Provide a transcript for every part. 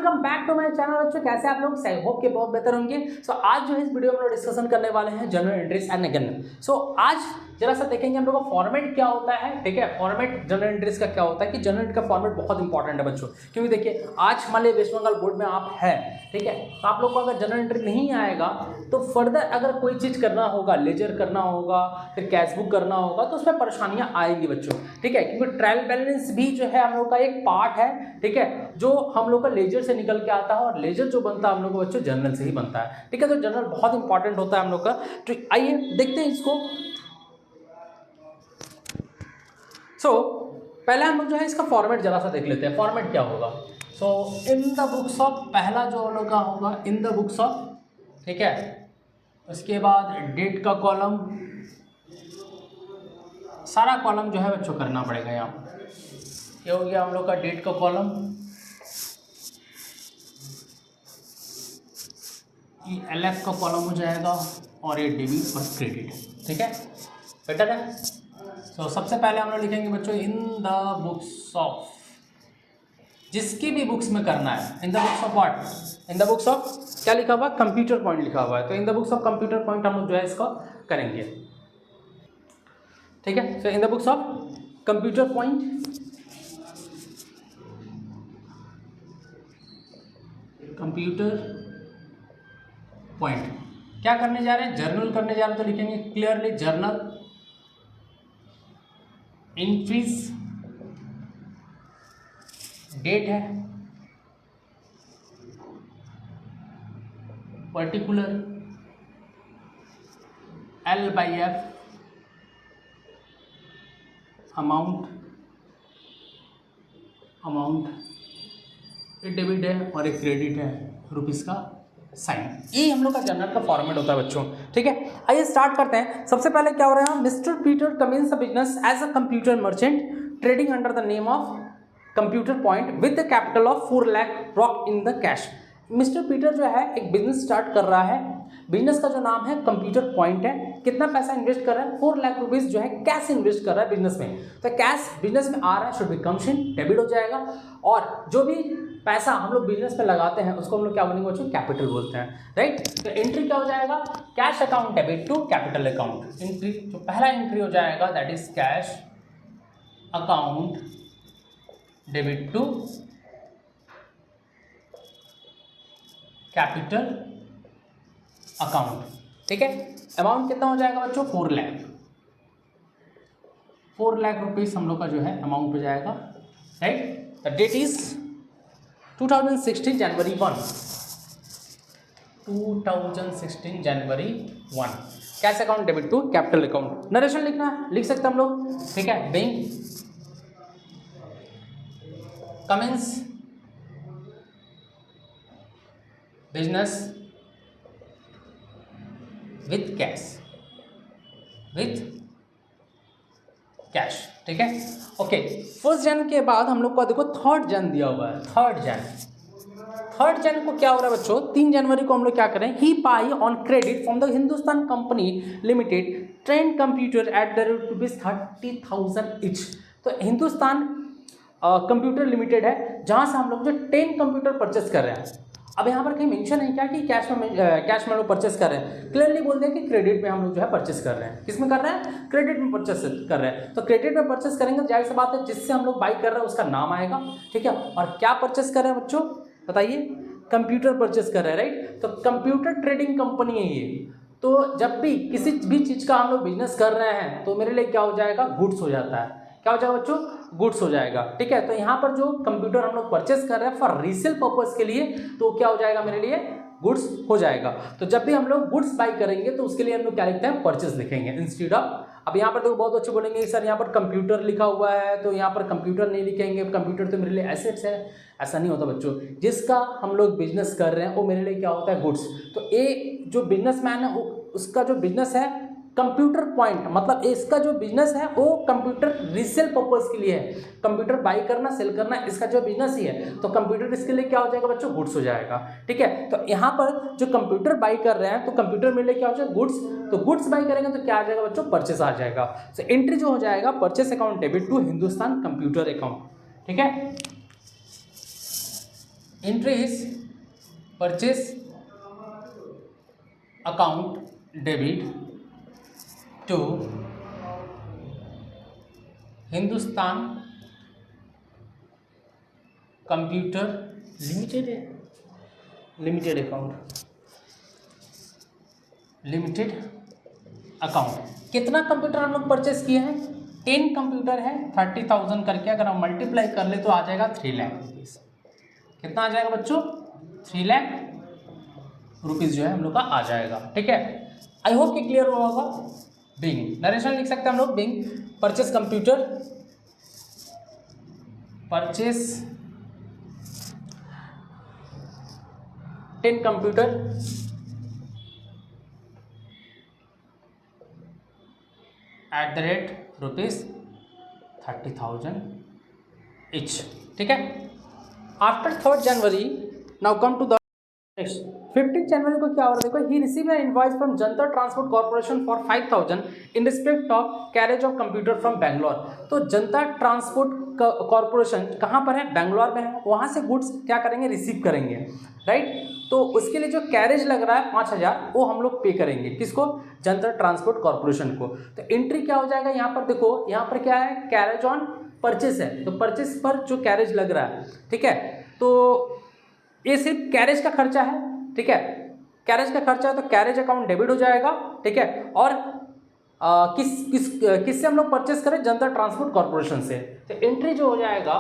Welcome back to my channel बच्चों। कैसे आप लोग? आई होप के बहुत बेहतर होंगे। आज जो है इस वीडियो में हम लोग डिस्कशन करने वाले हैं जनरल एंट्रीज एंड अगेन। आज जरा सा देखेंगे हम लोग का फॉर्मेट क्या होता है। ठीक है, फॉर्मेट जनरल एंट्रीज का क्या होता है कि जनरल एंट्री का फॉर्मेट बहुत इंपॉर्टेंट है बच्चों, क्योंकि देखिए आज मान लीजिए वेस्ट बंगाल बोर्ड में आप है, ठीक है, तो आप लोग को अगर जनरल एंट्री नहीं आएगा तो फर्दर अगर कोई चीज़ करना होगा, लेजर करना होगा, फिर कैश बुक करना होगा, तो उसमें परेशानियां आएंगी बच्चों। ठीक है, क्योंकि ट्रायल बैलेंस भी जो है हम लोग का एक पार्ट है, ठीक है, जो हम लोग का लेजर से निकल के आता है, और लेजर जो बनता है हम लोग का बच्चों जनरल से ही बनता है। ठीक है, तो जनरल बहुत इंपॉर्टेंट होता है हम लोग का। तो आइए देखते हैं इसको। पहले हम लोग जो है इसका फॉर्मेट जरा सा देख लेते हैं, फॉर्मेट क्या होगा। इन द बुक्स ऑफ, पहला जो हम लोग का होगा इन द बुक्स ऑफ, ठीक है, उसके बाद डेट का कॉलम, सारा कॉलम जो है बच्चों करना पड़ेगा। यहाँ ये हो गया हम लोग का डेट का कॉलम, ये LF का कॉलम हो जाएगा, और ये डेबिट और क्रेडिट। ठीक है, बेटर है। सबसे पहले हम लोग लिखेंगे बच्चों इन द बुक्स ऑफ, जिसकी भी बुक्स में करना है। In the books of what? In the books of क्या लिखा हुआ है? कंप्यूटर पॉइंट लिखा हुआ है। तो in the books of computer point हम लोग जो है इसको करेंगे। ठीक है, in the books of computer point, computer point क्या करने जा रहे हैं? जर्नल करने जा रहे हैं, तो लिखेंगे क्लियरली जर्नल एंट्रीज, डेट है, पर्टिकुलर L/F, अमाउंट, ये डेबिट है और एक क्रेडिट है, रुपीस का साइन। ये हम लोग का जनरल का फॉर्मेट होता है बच्चों। ठीक है, आइए स्टार्ट करते हैं। सबसे पहले क्या हो रहा है? Mister Peter commence a business as a computer merchant trading under the name of computer point with the capital of 4 lakh रॉक in the cash. Mister Peter जो है एक बिजनेस स्टार्ट कर रहा है। बिजनेस का जो नाम है कंप्यूटर पॉइंट है। कितना पैसा इन्वेस्ट कर रहा है? 4 लाख रुपीस जो है कैश इन्वेस्ट कर रहा है बिजनेस में। तो कैश बिजनेस में आ रहा है, शुड बी कमिशन, डेबिट हो जाएगा। और जो भी पैसा हम लोग बिजनेस पे लगाते हैं उसको हम लोग क्या बोलेंगे बच्चों? कैपिटल बोलते हैं, राइट। तो एंट्री क्या हो जाएगा? Cash account debit to capital account. Entry जो पहला एंट्री हो जाएगा that is cash account debit to capital account. ठीक है, अमाउंट कितना हो जाएगा बच्चों? 4 लाख। 4 लाख रुपीस हम लोग का जो है अमाउंट हो जाएगा, right. The date is 2016 January 1, 2016 January 1। Cash account debit to capital account. Narration लिखना है, लिख सकते हैं हम लोग। ठीक है, bank commence business with cash, ठीक है। ओके, 1 जन के बाद हम लोग को देखो 3 जन दिया हुआ है। 3 जन को क्या हो रहा है बच्चों? 3 जनवरी को हम लोग क्या करें? He buy on credit from the Hindustan company limited trend computer at the rate rupees 30,000 इच। तो हिंदुस्तान कंप्यूटर लिमिटेड है, जहां से हम लोग जो 10 कंप्यूटर परचेस कर रहे हैं। अब यहाँ पर कहीं मेंशन है क्या कि कैश में लोग परचेस कर रहे हैं? क्लियरली बोल दें कि क्रेडिट में हम लोग जो है परचेस कर रहे हैं। किस में कर रहे हैं? क्रेडिट में परचेस कर रहे हैं। तो क्रेडिट में परचेस करेंगे तो जाहिर सी बात है जिससे हम लोग बाई कर रहे हैं उसका नाम आएगा। ठीक है, और क्या परचेस कर रहे हैं बच्चों बताइए? कंप्यूटर परचेस कर रहे हैं, राइट। तो कंप्यूटर ट्रेडिंग कंपनी है ये। तो जब भी किसी भी चीज़ का हम लोग बिजनेस कर रहे हैं तो मेरे लिए क्या हो जाएगा? गुड्स हो जाता है। क्या हो जाएगा बच्चों? गुड्स हो जाएगा। ठीक है, तो यहाँ पर जो कंप्यूटर हम लोग परचेस कर रहे हैं फॉर रीसेल पर्पस के लिए, तो क्या हो जाएगा मेरे लिए? गुड्स हो जाएगा। तो जब भी हम लोग गुड्स बाई करेंगे तो उसके लिए हम लोग क्या लिखते हैं? परचेस लिखेंगे इंस्टीड ऑफ। अब यहाँ पर तो बहुत अच्छे बोलेंगे सर यहाँ पर कंप्यूटर लिखा हुआ है तो यहाँ पर कंप्यूटर नहीं लिखेंगे, कंप्यूटर तो मेरे लिए एसेट्स है। ऐसा नहीं होता बच्चों, जिसका हम लोग बिजनेस कर रहे हैं वो मेरे लिए क्या होता है? गुड्स। तो ये जो बिजनेसमैन है उसका जो बिजनेस है कंप्यूटर पॉइंट, मतलब इसका जो बिजनेस है वो कंप्यूटर रीसेल पर्पस के लिए है। कंप्यूटर बाई करना, सेल करना, इसका जो बिजनेस ही है। तो कंप्यूटर इसके लिए क्या हो जाएगा बच्चों? गुड्स हो जाएगा। ठीक है, तो यहाँ पर जो कंप्यूटर बाई कर रहे हैं तो कंप्यूटर मेरे लिए क्या हो जाएगा? गुड्स। तो गुड्स बाई करेंगे तो क्या आ जाएगा बच्चों? परचेस आ जाएगा। तो एंट्री जो हो जाएगा purchase account debit to Hindustan computer account. ठीक है, entry is purchase account debit to Hindustan computer limited है, लिमिटेड अकाउंट, लिमिटेड अकाउंट। कितना कंप्यूटर हम लोग परचेस किए हैं? 10 कंप्यूटर है, 30,000 करके अगर हम मल्टीप्लाई कर ले तो आ जाएगा 3 लाख रुपीज़। कितना आ जाएगा बच्चों? 3 लाख रुपीज़ जो है हम लोग का आ जाएगा। ठीक है, आई होप कि क्लियर हुआ होगा। बिंग नरेशन लिख सकते हैं हम लोग, being purchase computer, purchase 10 computer at the rate ₹30,000 each. ठीक है, after 3rd January now come to the 15 January को क्या हो रहा है देखो, he receive an invoice from Janata transport corporation for 5,000 in respect of carriage of computer from Bangalore. तो Janata transport corporation कहाँ पर है? बेंगलोर में है। वहाँ से गुड्स क्या करेंगे? रिसीव करेंगे, राइट। तो उसके लिए जो कैरेज लग रहा है 5,000 वो हम लोग पे करेंगे। किसको? जनता ट्रांसपोर्ट कॉर्पोरेशन को। तो एंट्री क्या हो जाएगा यहाँ पर? देखो यहाँ पर क्या है? कैरेज ऑन परचेस है, तो परचेस पर जो कैरेज लग रहा है, ठीक है, तो ये सिर्फ कैरेज का खर्चा है। ठीक है, कैरेज का खर्चा है तो कैरेज अकाउंट डेबिट हो जाएगा। ठीक है, और किससे हम लोग परचेस करें? जनता ट्रांसपोर्ट कॉर्पोरेशन से। तो एंट्री जो हो जाएगा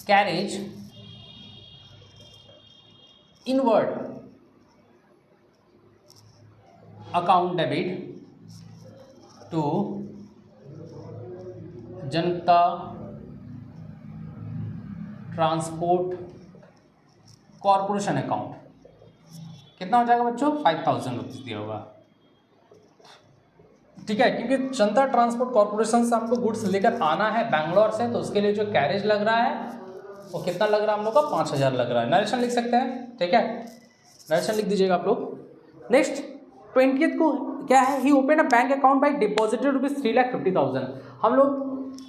carriage inward account debit to Janata transport corporation account. कितना हो जाएगा बच्चों? 5,000 रुपीज़ दिया होगा। ठीक है, क्योंकि जनता ट्रांसपोर्ट कॉर्पोरेशन से हमको गुड्स लेकर आना है बेंगलोर से, तो उसके लिए जो कैरेज लग रहा है वो कितना लग रहा है हम लोग का? 5,000 लग रहा है। नरेशन लिख सकते हैं, ठीक है, नरेशन लिख दीजिएगा आप लोग। नेक्स्ट 20th को क्या है? He open a bank account by deposited ₹3,50,000। हम लोग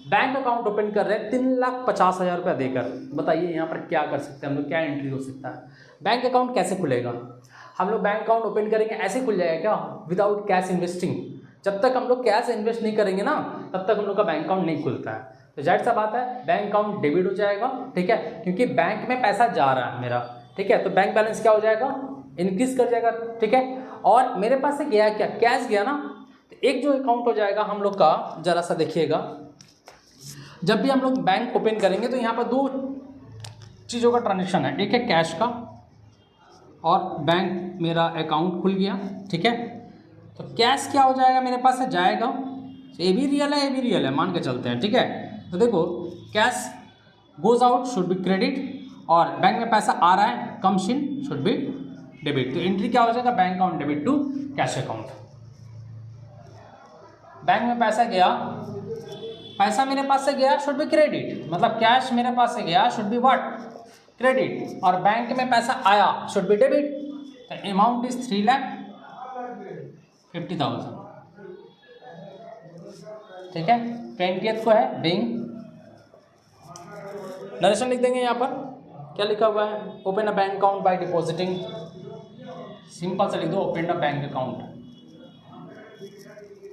बैंक अकाउंट ओपन कर रहे हैं 3,50,000 रुपया देकर। बताइए यहाँ पर क्या कर सकते हैं हम लोग, क्या एंट्री हो सकता है? बैंक अकाउंट कैसे खुलेगा? हम लोग बैंक अकाउंट ओपन करेंगे ऐसे खुल जाएगा क्या? Without cash investing. जब तक हम लोग कैश इन्वेस्ट नहीं करेंगे ना, तब तक हम लोग का बैंक अकाउंट नहीं खुलता है। तो जाहिर सा बात है बैंक अकाउंट डेबिट हो जाएगा। ठीक है, क्योंकि बैंक में पैसा जा रहा है मेरा। ठीक है, तो बैंक बैलेंस क्या हो जाएगा? इंक्रीज कर जाएगा। ठीक है, और मेरे पास से गया क्या? कैश गया ना, तो एक जो अकाउंट हो जाएगा हम लोग का, जरा सा देखिएगा, जब भी हम लोग बैंक ओपन करेंगे तो यहाँ पर 2 चीज़ों का ट्रांजेक्शन है। एक है कैश का, और बैंक मेरा अकाउंट खुल गया। ठीक है, तो कैश क्या हो जाएगा मेरे पास से? जाएगा, ये भी रियल है, ये भी रियल है, मान के चलते हैं। ठीक है, तो देखो cash goes out should be credit, और बैंक में पैसा आ रहा है comes in should be debit. तो एंट्री क्या हो जाएगा? Bank account debit to cash account. Bank में पैसा गया, पैसा मेरे पास से गया शुड बी क्रेडिट, मतलब कैश मेरे पास से गया शुड बी व्हाट? क्रेडिट, और बैंक में पैसा आया शुड बी डेबिट। तो अमाउंट इज 3,50,000। ठीक है, 20th को है बिंग। नरेशन लिख देंगे यहाँ पर, क्या लिखा हुआ है? Open a bank account by depositing, simple से लिख दो ओपन अ बैंक अकाउंट।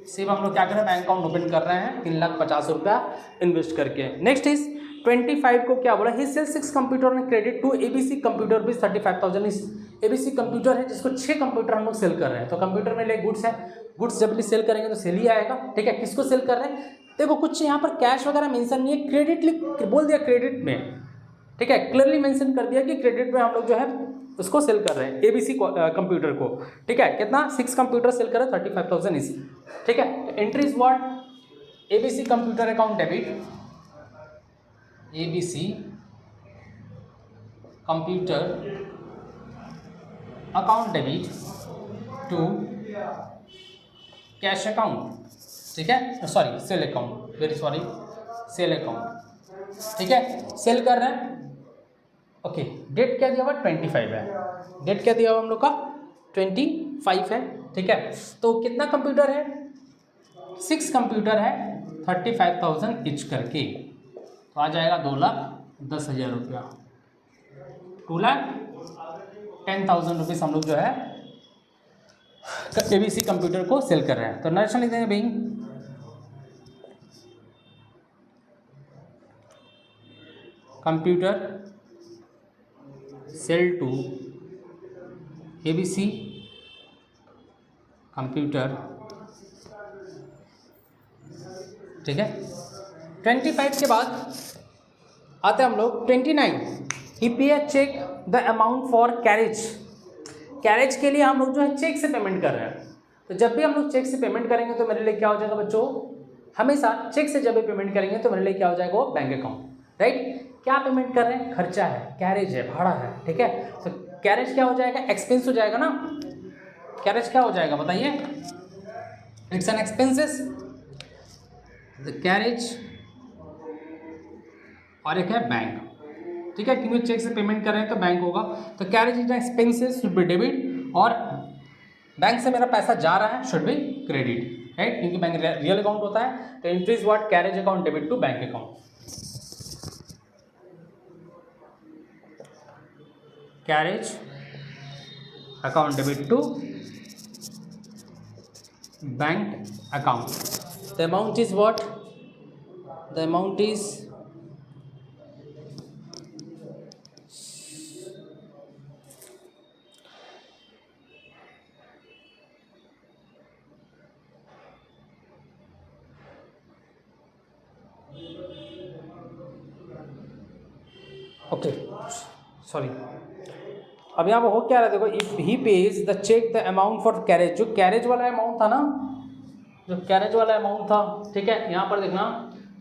सिर्फ हम लोग क्या कर रहे हैं? बैंक अकाउंट ओपन कर रहे हैं 3,50,000 रुपया इन्वेस्ट करके। नेक्स्ट इज 25 को क्या बोला? ही सेल 6 कंप्यूटर में क्रेडिट टू एबीसी कंप्यूटर भी 35,000। इस एबीसी कंप्यूटर है जिसको 6 कंप्यूटर हम लोग सेल कर रहे हैं। तो कंप्यूटर में ले गुड्स है, गुड्स जब भी सेल करेंगे तो सेल ही आएगा। ठीक है, किसको सेल कर रहे हैं? देखो कुछ यहाँ पर कैश वगैरह मेंशन नहीं है, क्रेडिट लिख बोल दिया क्रेडिट में। ठीक है, क्लियरली मेंशन कर दिया कि क्रेडिट में हम लोग जो है उसको सेल कर रहे हैं, एबीसी कंप्यूटर को। ठीक है, कितना? 6 कंप्यूटर सेल कर रहे हैं, 35,000 इज। ठीक है, तो entry is what? ABC computer account debit, ABC computer account debit to cash account. ठीक है, sorry sale account, very sorry, sale account. ठीक है, सेल कर रहे हैं। ओके, डेट क्या दिया हुआ? 25 है। डेट क्या दिया हुआ हम लोग का? 25 है। ठीक है, तो कितना कंप्यूटर है? 6 कंप्यूटर है, 35,000 ईच करके, तो आ जाएगा 2,10,000 रुपया। 2,10,000 रुपीज़ हम लोग जो है ABC कंप्यूटर को सेल कर रहे हैं। तो नरेशन लिख देंगे being computer sale to ABC computer, ठीक है। 25 के बाद आते हैं हम लोग 29। He pay a cheque the amount for carriage. Carriage के लिए हम लोग जो है चेक से पेमेंट कर रहे हैं। तो जब भी हम लोग चेक से पेमेंट करेंगे तो मेरे लिए क्या हो जाएगा बच्चों, हमेशा चेक से जब भी पेमेंट करेंगे तो मेरे लिए क्या हो जाएगा, वो बैंक अकाउंट, राइट। क्या पेमेंट कर रहे हैं, खर्चा है, कैरेज है, भाड़ा है, ठीक है। तो कैरेज क्या हो जाएगा, एक्सपेंस हो जाएगा ना। कैरेज क्या हो जाएगा बताइए, it's an expenses, the carriage, और एक है बैंक, ठीक है। क्योंकि चेक से पेमेंट कर रहे हैं तो बैंक होगा। तो carriage is expenses should be debit, और बैंक से मेरा पैसा जा रहा है शुड बी क्रेडिट, राइट, क्योंकि बैंक रियल अकाउंट होता है। तो entry is what, carriage account debit to bank account, carriage account debit to bank account. The amount is what, the amount is okay sorry, अब यहाँ पर हो क्या रहा है देखो, if he pays the cheque the amount for carriage, जो carriage वाला अमाउंट था ना, जो कैरेज वाला अमाउंट था, ठीक है। यहाँ पर देखना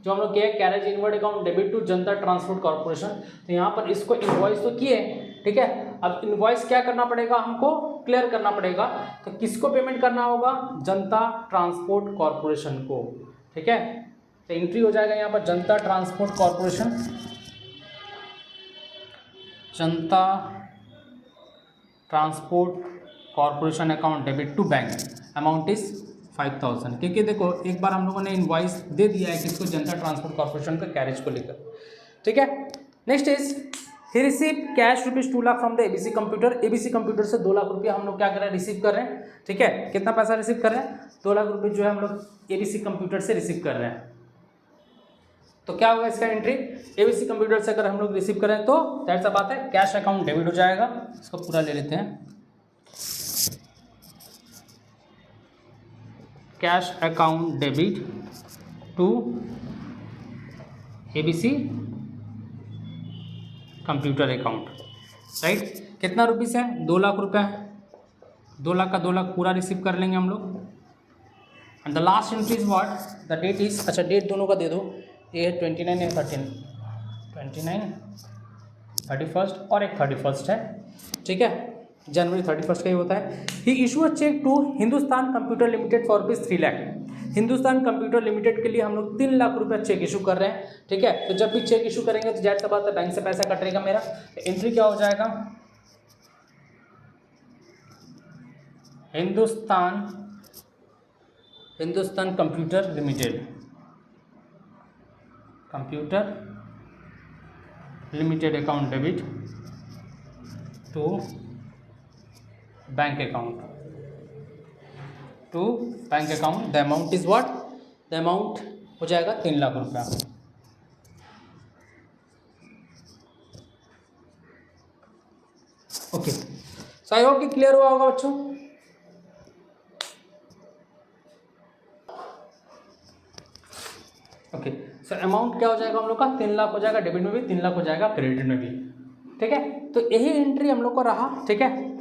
जो हम लोग किए carriage inward account debit to Janata transport corporation, तो यहाँ पर इसको इनवॉइस तो किए, ठीक है। अब इनवॉइस क्या करना पड़ेगा, हमको क्लियर करना पड़ेगा। तो किसको पेमेंट करना होगा, जनता ट्रांसपोर्ट कॉर्पोरेशन को, ठीक है। तो एंट्री हो जाएगा यहाँ पर Janata transport corporation, Janata transport corporation account debit to bank, amount is 5,000। क्योंकि देखो एक बार हम लोगों ने इनवॉइस दे दिया है किसको, जनता ट्रांसपोर्ट कॉर्पोरेशन का कैरेज को लेकर, ठीक है। Next is he receive cash rupees 2 lakh from the ABC computer. ABC computer से 2 लाख रुपया हम लोग क्या कर रहे हैं, रिसीव कर रहे हैं, ठीक है। कितना पैसा रिसीव कर रहे हैं, 2 लाख रुपये जो है हम लोग ABC कंप्यूटर से रिसीव कर रहे हैं। तो क्या होगा इसका एंट्री, ABC कंप्यूटर से अगर हम लोग रिसीव करें तो जाहिर सा बात है कैश अकाउंट डेबिट हो जाएगा। इसको पूरा ले लेते हैं, cash account debit to ABC computer account, right. कितना रुपीस है, 2 लाख रुपये, 2 लाख का 2 लाख पूरा रिसीव कर लेंगे हम लोग। And the last entry is what, the date is, अच्छा डेट दोनों का दे दो, ये है 29 या 13, 29, 31 और एक 31 है, ठीक है। जनवरी 31 का ही होता है। He issue a cheque to Hindustan computer limited for rupees 3 lakh. Hindustan computer limited के लिए हम लोग 3 लाख रुपया चेक इशू कर रहे हैं, ठीक है। तो जब भी चेक इशू करेंगे तो जाहिर सा बात है बैंक से पैसा कटेगा मेरा। एंट्री क्या हो जाएगा, Hindustan computer limited, computer limited account debit to bank account, the amount is what, the amount हो जाएगा 3 लाख रुपया। ओके, सो आई होप कि क्लियर हुआ होगा बच्चों। ओके, सो अमाउंट क्या हो जाएगा हम लोग का, 3 लाख हो जाएगा, डेबिट में भी 3 लाख हो जाएगा, क्रेडिट में भी, ठीक है। तो यही एंट्री हम लोग को रहा, ठीक है।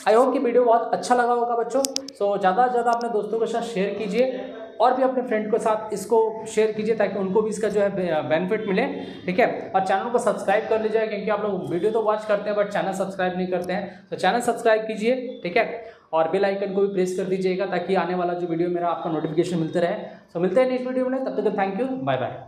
आई होप कि वीडियो बहुत अच्छा लगा होगा बच्चों। सो ज़्यादा से ज़्यादा अपने दोस्तों के साथ शेयर कीजिए और भी अपने फ्रेंड के साथ इसको शेयर कीजिए ताकि उनको भी इसका जो है बेनिफिट मिले, ठीक है। और चैनल को सब्सक्राइब कर लीजिए क्योंकि आप लोग वीडियो तो वॉच करते हैं बट चैनल सब्सक्राइब नहीं करते हैं, तो चैनल सब्सक्राइब कीजिए, ठीक है। और बेल आइकन को भी प्रेस कर दीजिएगा ताकि आने वाला जो वीडियो मेरा आपका नोटिफिकेशन मिलते रहे। सो मिलते हैं नेक्स्ट वीडियो में, तब तक थैंक यू, बाय बाय।